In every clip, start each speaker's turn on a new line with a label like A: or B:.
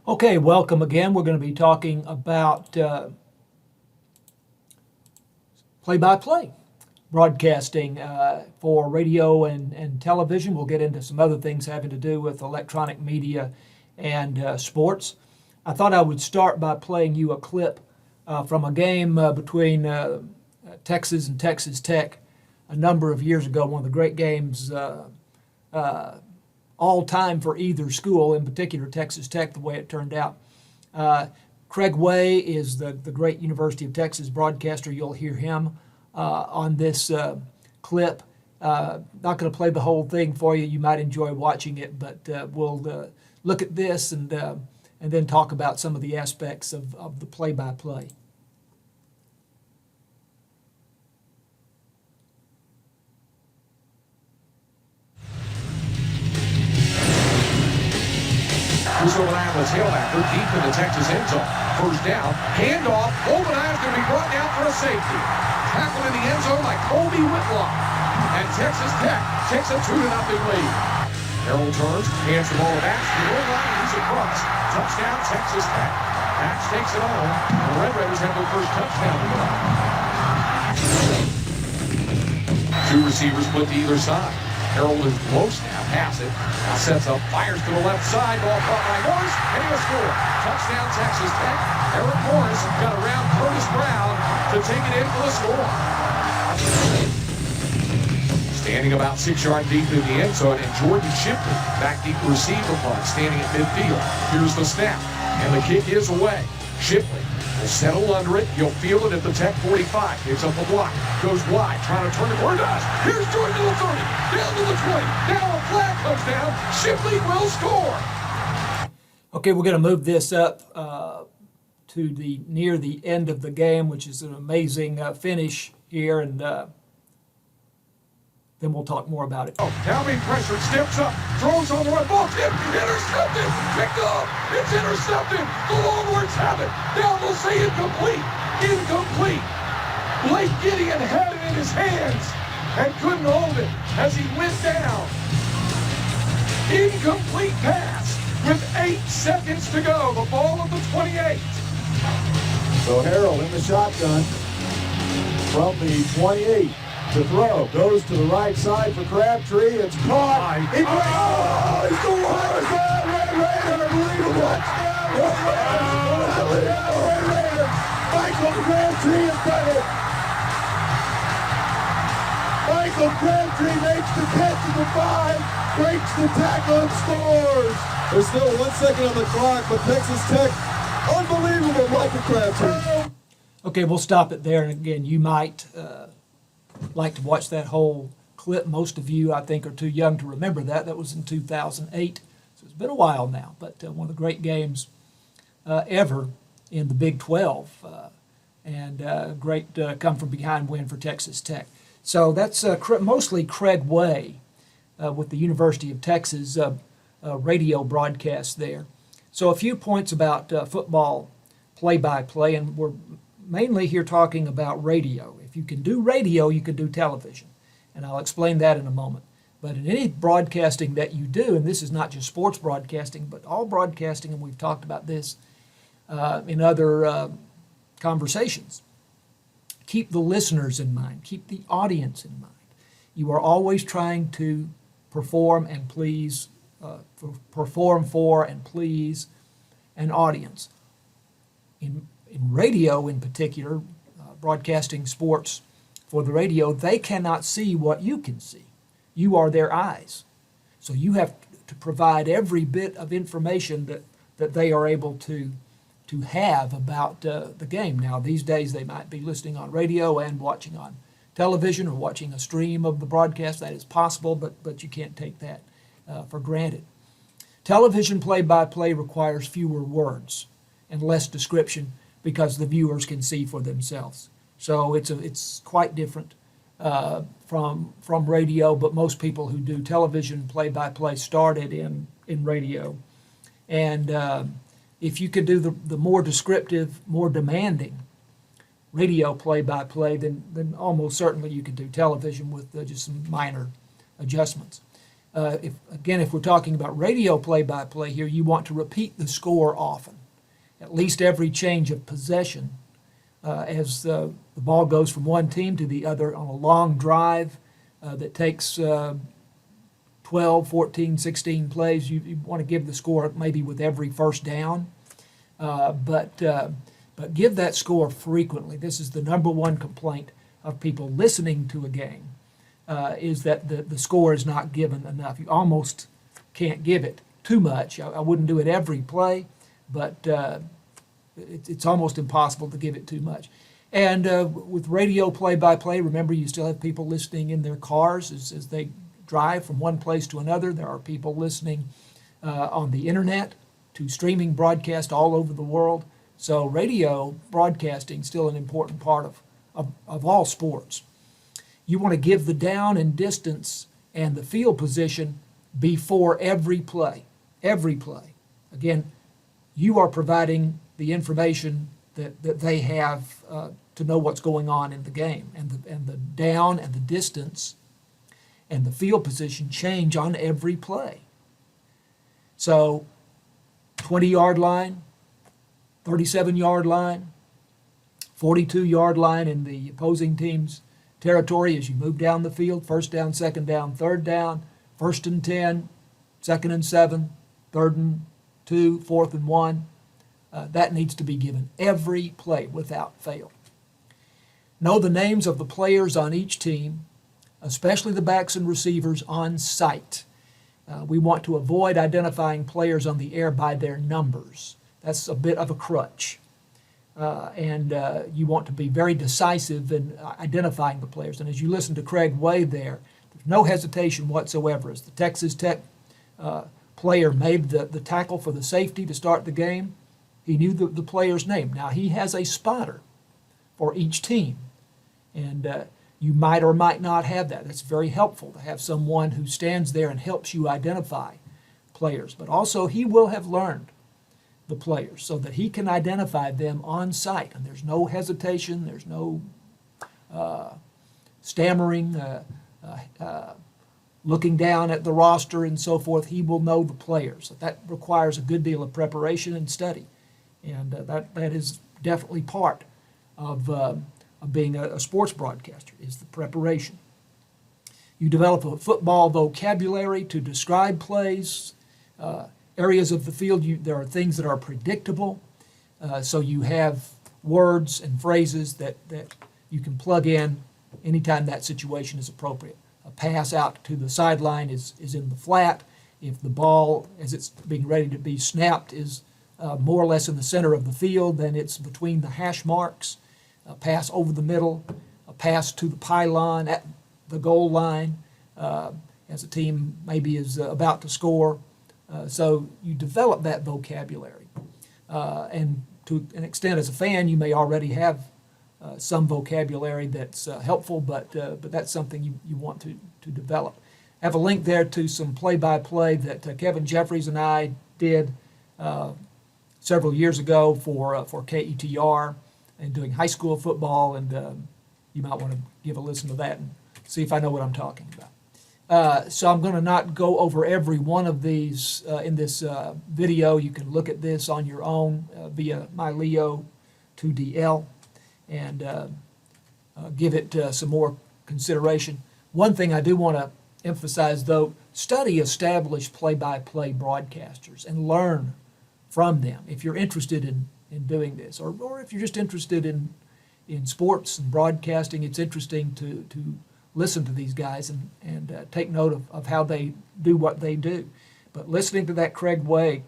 A: Okay, welcome again. We're going to be talking about play-by-play broadcasting for radio and television. We'll get into some other things having to do with electronic media and sports. I thought I would start by playing you a clip from a game between Texas and Texas Tech a number of years ago, one of the great games all time for either school, in particular Texas Tech, the way it turned out. Craig Way is the great University of Texas broadcaster. You'll hear him on this clip. Not going to play the whole thing for you. You might enjoy watching it, but we'll look at this and then talk about some of the aspects of the play-by-play.
B: Obadiah, the tailbacker, deep in the Texas end zone. First down, handoff. Obadiah is going to be brought down for a safety. Tackled in the end zone like Kobe Whitlock. And Texas Tech takes a 2-0 lead. Harold turns, hands the ball to Bax. The goal line, and he's across. Touchdown, Texas Tech. Bax takes it home. The Red Raiders have their first touchdown of the night. Two receivers split to either side. Harold is low snap, pass it. Now sets up, fires to the left side. Ball caught by Morris, and he'll score. Touchdown, Texas Tech. Eric Morris got around Curtis Brown to take it in for the score. Standing about 6 yards deep in the end zone, and Jordan Shipley back deep to receive the punt, standing at midfield. Here's the snap, and the kick is away. Shipley will settle under it. He'll field it at the Tech 45. Picks up the block. Goes wide. Trying to turn it. Or does. Here's Jordan to the 30. Down to the 20. Now a flag comes down. Shipley will score.
A: Okay, we're going to move this up to the near the end of the game, which is an amazing finish here, and then we'll talk more about it.
B: Oh, now being pressured, steps up, throws on the right ball, tip, intercepted, picked up, it's intercepted, the Longhorns have it, now they'll say incomplete, incomplete. Blake Gideon had it in his hands and couldn't hold it as he went down. Incomplete pass with 8 seconds to go, the ball of the 28.
C: So Harold in the shotgun from the 28. To throw, goes to the right side for Crabtree. It's caught. He he's the one. Red Raider, unbelievable. Red Raider. Michael Crabtree is better. Michael Crabtree makes the catch of the 5, breaks the tackle and scores. There's still 1 second on the clock, but Texas Tech, unbelievable, Michael Crabtree.
A: Okay, we'll stop it there. And again, you might like to watch that whole clip. Most of you, I think, are too young to remember that. That was in 2008, so it's been a while now, but one of the great games ever in the Big 12, and great come-from-behind win for Texas Tech. So that's mostly Craig Way with the University of Texas radio broadcast there. So a few points about football play-by-play, and we're mainly here talking about radio. If you can do radio, you can do television, and I'll explain that in a moment. But in any broadcasting that you do, and this is not just sports broadcasting, but all broadcasting, and we've talked about this in other conversations, keep the listeners in mind, keep the audience in mind. You are always trying to perform and please, perform for and please an audience. In radio in particular, broadcasting sports for the radio, they cannot see what you can see. You are their eyes. So you have to provide every bit of information that they are able to have about the game. Now, these days they might be listening on radio and watching on television or watching a stream of the broadcast. That is possible, but you can't take that for granted. Television play-by-play requires fewer words and less description because the viewers can see for themselves. So it's quite different from radio, but most people who do television play-by-play started in radio. And if you could do the more descriptive, more demanding radio play-by-play, then almost certainly you could do television with just some minor adjustments. If we're talking about radio play-by-play here, you want to repeat the score often, at least every change of possession, as the ball goes from one team to the other on a long drive that takes 12, 14, 16 plays. You want to give the score maybe with every first down, but give that score frequently. This is the number one complaint of people listening to a game, is that the score is not given enough. You almost can't give it too much. I wouldn't do it every play, but it's almost impossible to give it too much. And with radio play-by-play, remember you still have people listening in their cars as they drive from one place to another. There are people listening on the internet to streaming broadcast all over the world. So radio broadcasting is still an important part of all sports. You want to give the down and distance and the field position before every play. Every play. Again, you are providing the information that they have to know what's going on in the game. And the down and the distance and the field position change on every play. So 20-yard line, 37-yard line, 42-yard line in the opposing team's territory as you move down the field, first down, second down, third down, 1st and 10, 2nd and 7, 3rd and 2, 4th and 1. That needs to be given every play without fail. Know the names of the players on each team, especially the backs and receivers on site. We want to avoid identifying players on the air by their numbers. That's a bit of a crutch. And you want to be very decisive in identifying the players. And as you listen to Craig Way there's no hesitation whatsoever. As the Texas Tech player made the tackle for the safety to start the game, he knew the player's name. Now, he has a spotter for each team. And you might or might not have that. That's very helpful to have someone who stands there and helps you identify players. But also, he will have learned the players so that he can identify them on site. And there's no hesitation, there's no stammering, looking down at the roster and so forth. He will know the players. That requires a good deal of preparation and study. And that is definitely part of being a sports broadcaster, is the preparation. You develop a football vocabulary to describe plays, areas of the field. There are things that are predictable, so you have words and phrases that you can plug in anytime that situation is appropriate. A pass out to the sideline is in the flat. If the ball, as it's being ready to be snapped, is more or less in the center of the field, then it's between the hash marks. A pass over the middle, a pass to the pylon at the goal line as a team maybe is about to score. So you develop that vocabulary. And to an extent, as a fan, you may already have some vocabulary that's helpful, but that's something you want to develop. I have a link there to some play-by-play that Kevin Jeffries and I did several years ago for KETR and doing high school football, and you might want to give a listen to that and see if I know what I'm talking about. So I'm going to not go over every one of these in this video. You can look at this on your own via MyLeo 2DL and give it some more consideration. One thing I do want to emphasize, though, study established play-by-play broadcasters and learn from them if you're interested in doing this, or if you're just interested in sports and broadcasting. It's interesting to listen to these guys and take note of how they do what they do. But listening to that Craig Way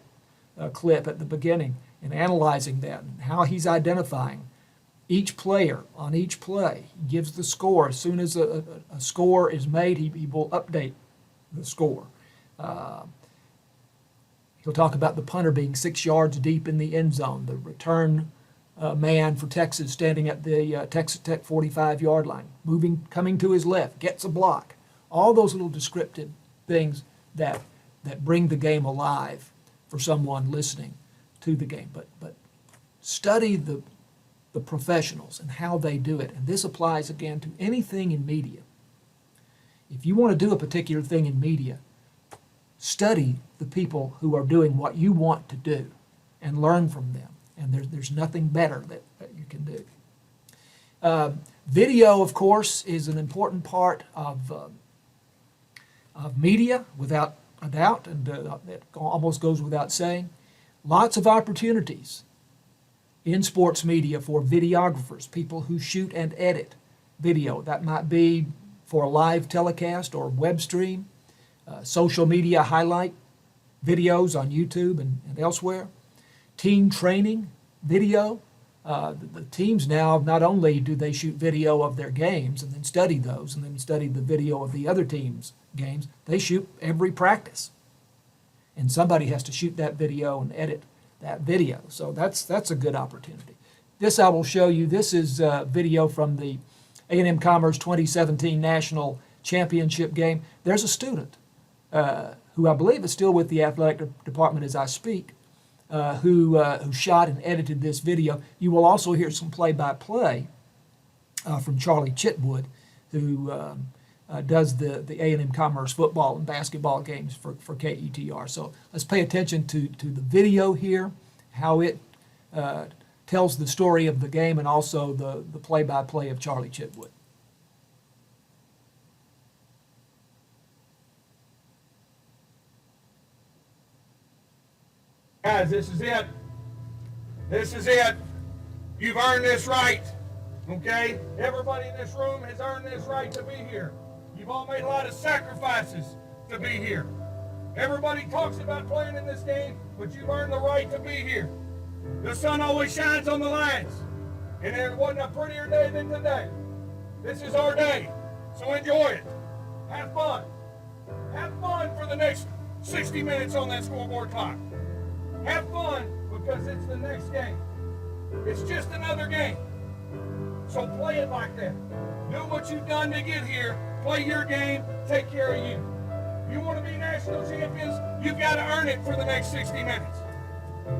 A: clip at the beginning and analyzing that and how he's identifying each player on each play, he gives the score. As soon as a score is made, he will update the score. He'll talk about the punter being 6 yards deep in the end zone, the return man for Texas standing at the Texas Tech 45-yard line, coming to his left, gets a block. All those little descriptive things that bring the game alive for someone listening to the game. But study the professionals and how they do it. And this applies, again, to anything in media. If you want to do a particular thing in media, study the people who are doing what you want to do and learn from them. And there's nothing better that you can do. Video, of course, is an important part of media, without a doubt, and it almost goes without saying. Lots of opportunities in sports media for videographers, people who shoot and edit video. That might be for a live telecast or web stream, social media highlight videos on YouTube and elsewhere, team training video. The teams now, not only do they shoot video of their games and then study those and then study the video of the other team's games, they shoot every practice. And somebody has to shoot that video and edit that video. So that's a good opportunity. This I will show you. This is video from the A&M Commerce 2017 National Championship game. There's a student who I believe is still with the athletic department as I speak, who shot and edited this video. You will also hear some play-by-play from Charlie Chitwood, who does the A&M Commerce football and basketball games for KETR. So let's pay attention to the video here, how it tells the story of the game, and also the play-by-play of Charlie Chitwood.
D: Guys, this is it. This is it. You've earned this right. Okay? Everybody in this room has earned this right to be here. You've all made a lot of sacrifices to be here. Everybody talks about playing in this game, but you've earned the right to be here. The sun always shines on the lads. And there wasn't a prettier day than today. This is our day. So enjoy it. Have fun. Have fun for the next 60 minutes on that scoreboard clock. Have fun because it's the next game. It's just another game. So play it like that. Do what you've done to get here. Play your game. Take care of you. You want to be national champions, you've got to earn it for the next 60 minutes.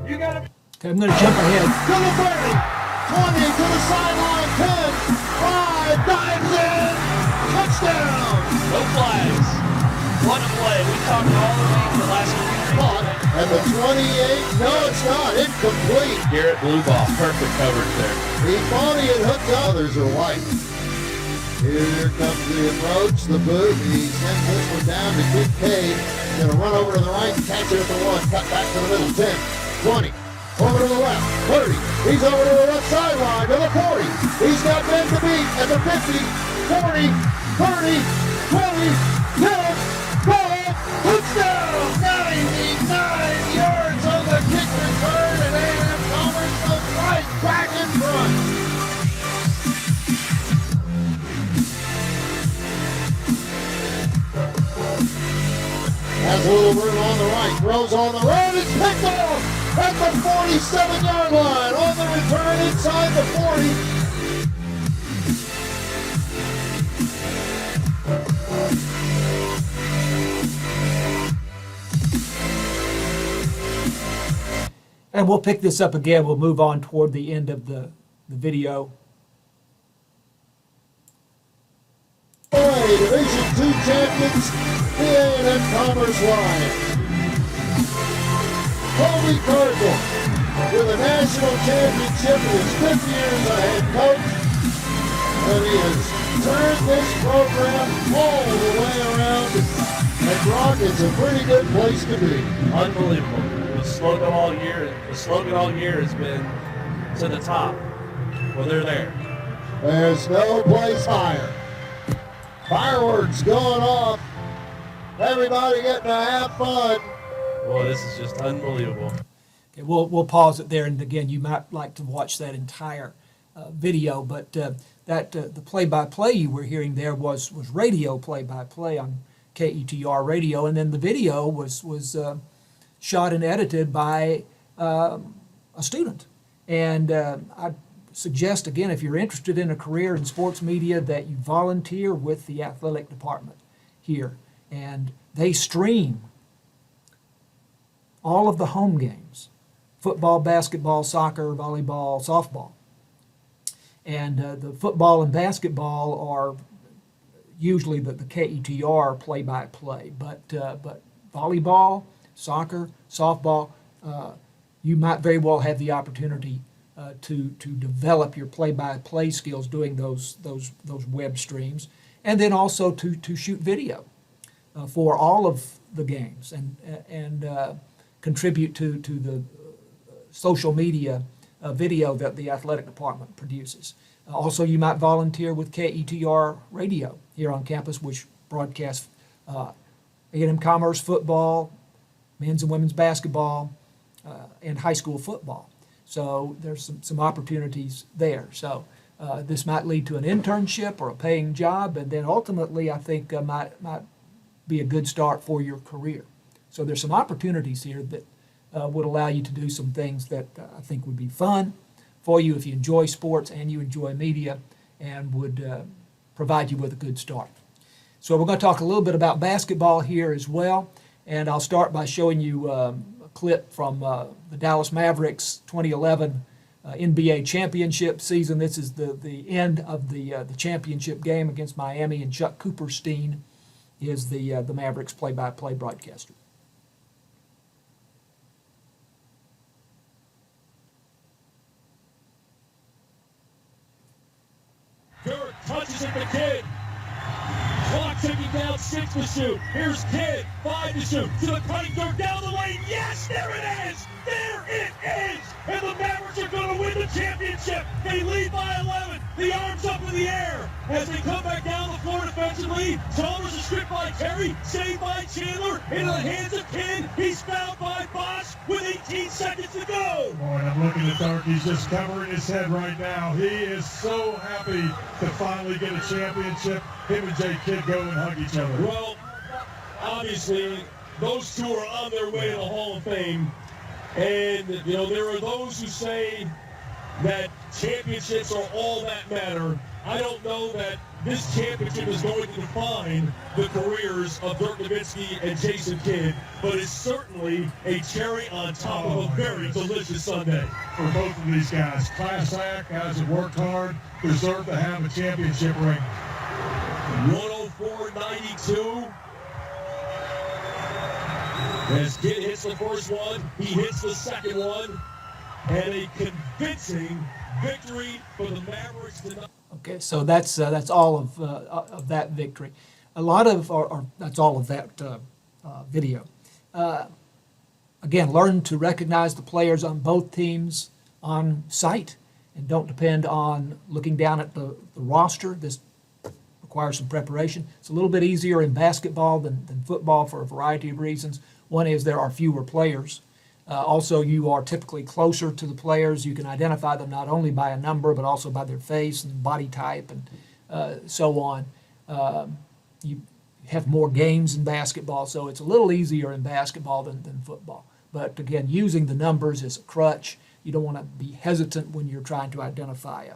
D: You got to be...
A: Okay, I'm going to jump ahead.
C: To the 30, 20 to the sideline, 10, 5, dives in, touchdown!
E: No flags. What a play. We talked all the way for the last week.
C: Caught at the 28, no it's not, incomplete.
E: Garrett blue ball. Perfect coverage there.
C: He thought he had hooked up. Others are white. Here comes the approach, the boot. He sends this one down to Kincaid. He's going to run over to the right and catch it at the 1. Cut back to the middle, 10, 20. Over to the left, 30. He's over to the left sideline, to the 40. He's got men to beat at the 50, 40, 30, 20, 10, goal, touchdown! 99 yards on the kick return, and A&M Commerce goes right back in front. Has a little room on the right, throws on the road, it's picked off at the 47-yard line. On the return inside the 40.
A: And we'll pick this up again. We'll move on toward the end of the video.
C: Division II champions, the A&M Commerce Lions. Kobe Cardinal with a national championship in his 5th year as a head coach. And he has turned this program all the way around. And Brock is a pretty good place to be.
E: Unbelievable. The slogan all year has been to the top. Well, they're there.
C: There's no place higher. Fireworks going off. Everybody getting to have fun.
E: Boy, this is just unbelievable.
A: Okay, we'll pause it there, and again, you might like to watch that entire video, but the play-by-play you were hearing there was radio play-by-play on KETR radio, and then the video was shot and edited by a student. And I suggest, again, if you're interested in a career in sports media, that you volunteer with the athletic department here. And they stream all of the home games: football, basketball, soccer, volleyball, softball. And the football and basketball are usually the KETR play-by-play, but volleyball, soccer, softball, you might very well have the opportunity to develop your play-by-play skills doing those web streams, and then also to shoot video for all of the games and contribute to the social media video that the athletic department produces. Also, you might volunteer with KETR Radio here on campus, which broadcasts A&M Commerce football, men's and women's basketball, and high school football. So there's some opportunities there. So this might lead to an internship or a paying job, and then ultimately I think might be a good start for your career. So there's some opportunities here that would allow you to do some things that I think would be fun for you if you enjoy sports and you enjoy media, and would provide you with a good start. So we're going to talk a little bit about basketball here as well, and I'll start by showing you a clip from the Dallas Mavericks 2011 NBA championship season. This is the end of the championship game against Miami, and Chuck Cooperstein is the Mavericks play-by-play broadcaster.
F: Dirk touches it to Kidd. Clock ticking down, 6 to shoot. Here's Kidd, 5 to shoot. To the cutting Dirk down the lane. Yes, there it is! There it is! And the Mavericks are going to win the championship. They lead by 11. The arms up in the air as they come back down the floor defensively. Chalmers is stripped by Terry, saved by Chandler. Into the hands of Kidd. He's fouled by Bosch with 18 seconds to go.
C: Boy, I'm looking at Dirk. He's just covering his head right now. He is so happy to finally get a championship. Him and Jay Kidd go and hug each other.
F: Well, obviously, those two are on their way to the Hall of Fame. And, you know, there are those who say that championships are all that matter. I don't know that this championship is going to define the careers of Dirk Nowitzki and Jason Kidd, but it's certainly a cherry on top of a very delicious sundae.
C: For both of these guys, class act, guys that worked hard, deserve to have a championship ring.
F: 104-92. As Kidd hits the first one, he hits the second one, and a convincing victory for the Mavericks tonight.
A: Okay, so that's all of that victory. A lot of, or that's all of that video. Again, learn to recognize the players on both teams on site, and don't depend on looking down at the roster. This requires some preparation. It's a little bit easier in basketball than football for a variety of reasons. One is there are fewer players. Also, you are typically closer to the players. You can identify them not only by a number, but also by their face and body type and so on. You have more games in basketball, so it's a little easier in basketball than football. But again, using the numbers as a crutch, you don't want to be hesitant when you're trying to identify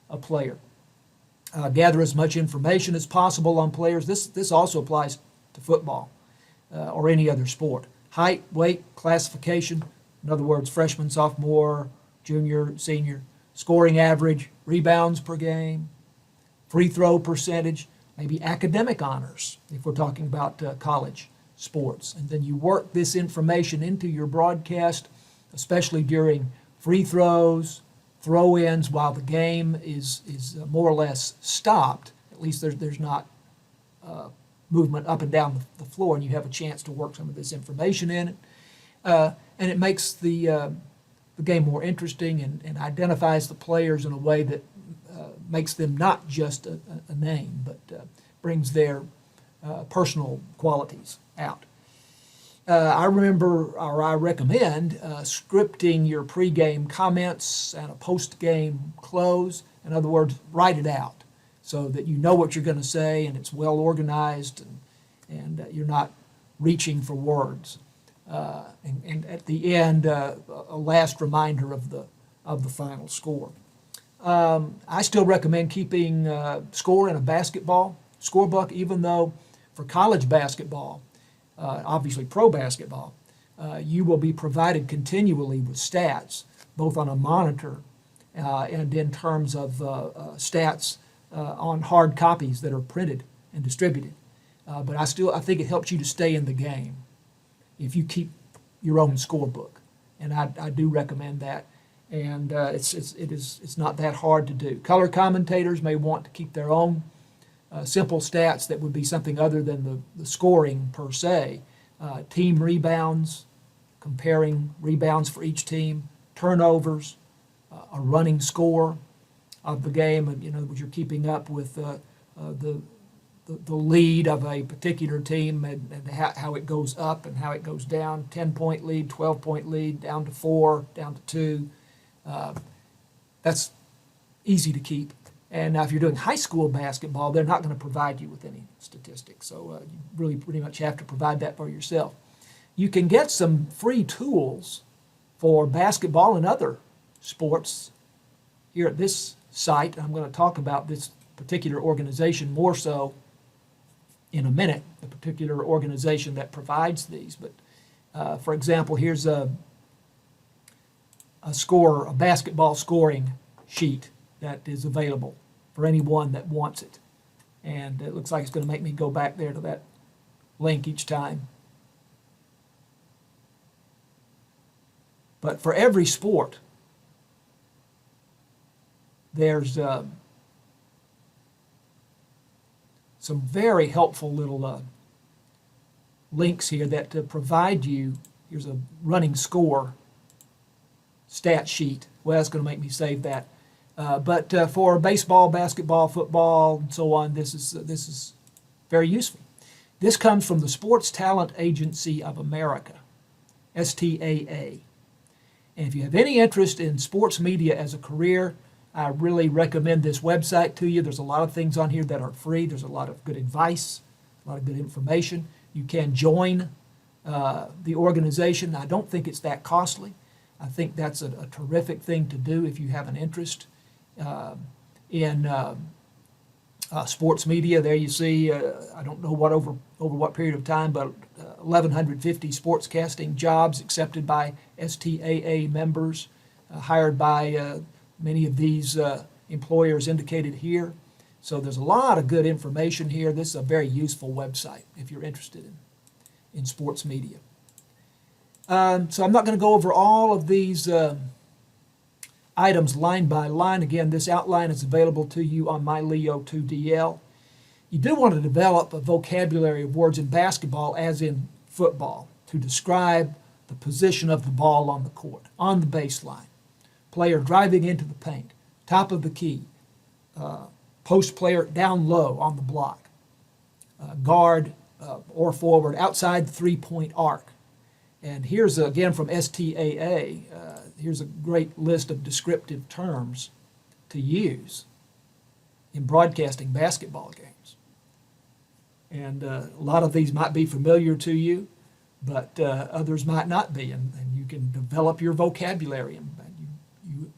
A: a player. Gather as much information as possible on players. This also applies to football or any other sport. Height, weight, classification, in other words, freshman, sophomore, junior, senior, scoring average, rebounds per game, free throw percentage, maybe academic honors if we're talking about college sports. And then you work this information into your broadcast, especially during free throws, throw-ins, while the game is more or less stopped. At least there's not movement up and down the floor, and you have a chance to work some of this information in it. And it makes the game more interesting and identifies the players in a way that makes them not just a name, but brings their personal qualities out. I recommend scripting your pregame comments and a postgame close. In other words, write it out so that you know what you're going to say and it's well organized and you're not reaching for words. And at the end, a last reminder of the final score. I still recommend keeping score in a basketball scorebook, even though for college basketball, obviously pro basketball, you will be provided continually with stats, both on a monitor and in terms of stats on hard copies that are printed and distributed. But I think it helps you to stay in the game. if you keep your own scorebook. And I do recommend that. And it's not that hard to do. Color commentators may want to keep their own simple stats that would be something other than the scoring per se. Team rebounds, comparing rebounds for each team, turnovers, a running score of the game, and you're keeping up with the lead of a particular team and how it goes up and how it goes down. 10-point lead, 12-point lead, down to 4, down to 2. That's easy to keep. And now if you're doing high school basketball, they're not going to provide you with any statistics. So you really pretty much have to provide that for yourself. You can get some free tools for basketball and other sports here at this site. I'm going to talk about this particular organization more so in a minute, the particular organization that provides these. But for example, here's a basketball scoring sheet that is available for anyone that wants it. And it looks like it's going to make me go back there to that link each time. But for every sport, there's some very helpful little links here that provide you. Here's a running score stat sheet. Well, that's going to make me save that. But for baseball, basketball, football, and so on, this is very useful. This comes from the Sports Talent Agency of America, STAA. And if you have any interest in sports media as a career, I really recommend this website to you. There's a lot of things on here that are free. There's a lot of good advice, a lot of good information. You can join the organization. I don't think it's that costly. I think that's a terrific thing to do if you have an interest in sports media. There you see, I don't know what over what period of time, but 1,150 sportscasting jobs accepted by STAA members, hired by many of these employers indicated here. So there's a lot of good information here. This is a very useful website if you're interested in sports media. So I'm not going to go over all of these items line by line. Again, this outline is available to you on my Leo 2DL. You do want to develop a vocabulary of words in basketball as in football to describe the position of the ball on the court, on the baseline, player driving into the paint, top of the key, post player down low on the block, guard or forward outside the three-point arc. And here's, again, from STAA, here's a great list of descriptive terms to use in broadcasting basketball games. And a lot of these might be familiar to you, but others might not be. And you can develop your vocabulary. And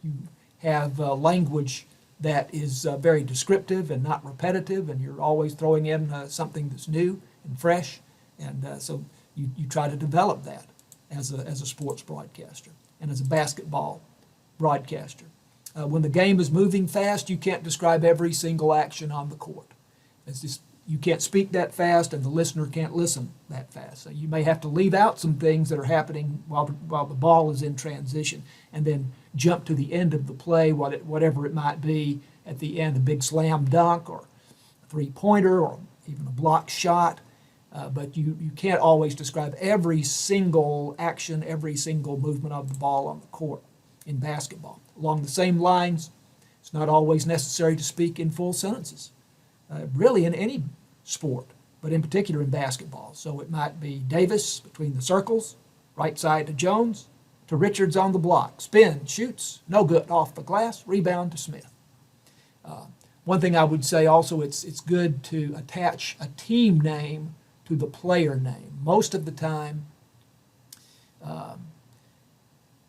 A: you have language that is very descriptive and not repetitive, and you're always throwing in something that's new and fresh. And so you try to develop that as a sports broadcaster and as a basketball broadcaster. When the game is moving fast, you can't describe every single action on the court. It's just, you can't speak that fast, and the listener can't listen that fast. So you may have to leave out some things that are happening while the ball is in transition, and then jump to the end of the play, whatever it might be at the end, a big slam dunk or a three-pointer or even a block shot. But you can't always describe every single action, every single movement of the ball on the court in basketball. Along the same lines, it's not always necessary to speak in full sentences, really in any sport, but in particular in basketball. So it might be Davis between the circles, right side to Jones, to Richards on the block, spin, shoots, no good, off the glass, rebound to Smith. One thing I would say also, it's good to attach a team name to the player name. Most of the time,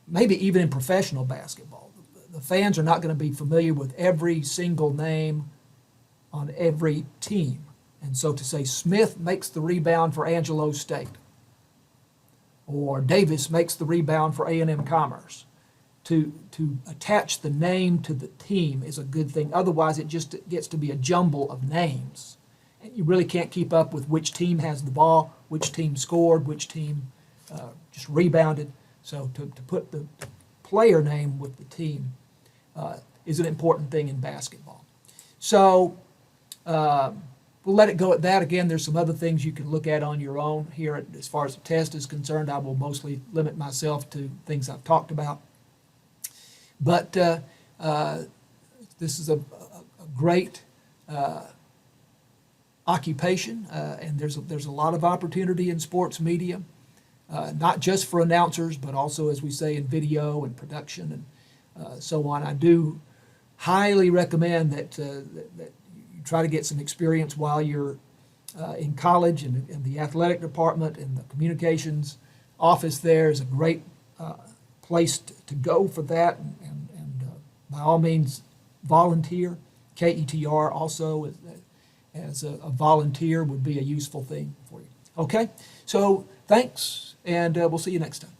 A: maybe even in professional basketball, the fans are not going to be familiar with every single name on every team. And so to say Smith makes the rebound for Angelo State, or Davis makes the rebound for A&M Commerce, to attach the name to the team is a good thing. Otherwise, it just gets to be a jumble of names. And you really can't keep up with which team has the ball, which team scored, which team just rebounded. So to put the player name with the team is an important thing in basketball. So we'll let it go at that. Again, there's some other things you can look at on your own here. As far as the test is concerned, I will mostly limit myself to things I've talked about. But this is a great occupation, and there's a lot of opportunity in sports media, not just for announcers, but also, as we say, in video and production and so on. I do highly recommend that you try to get some experience while you're in college, and the athletic department and the communications office there is a great place to go for that, and by all means volunteer. KETR also as a volunteer would be a useful thing for you. Okay, so thanks, and we'll see you next time.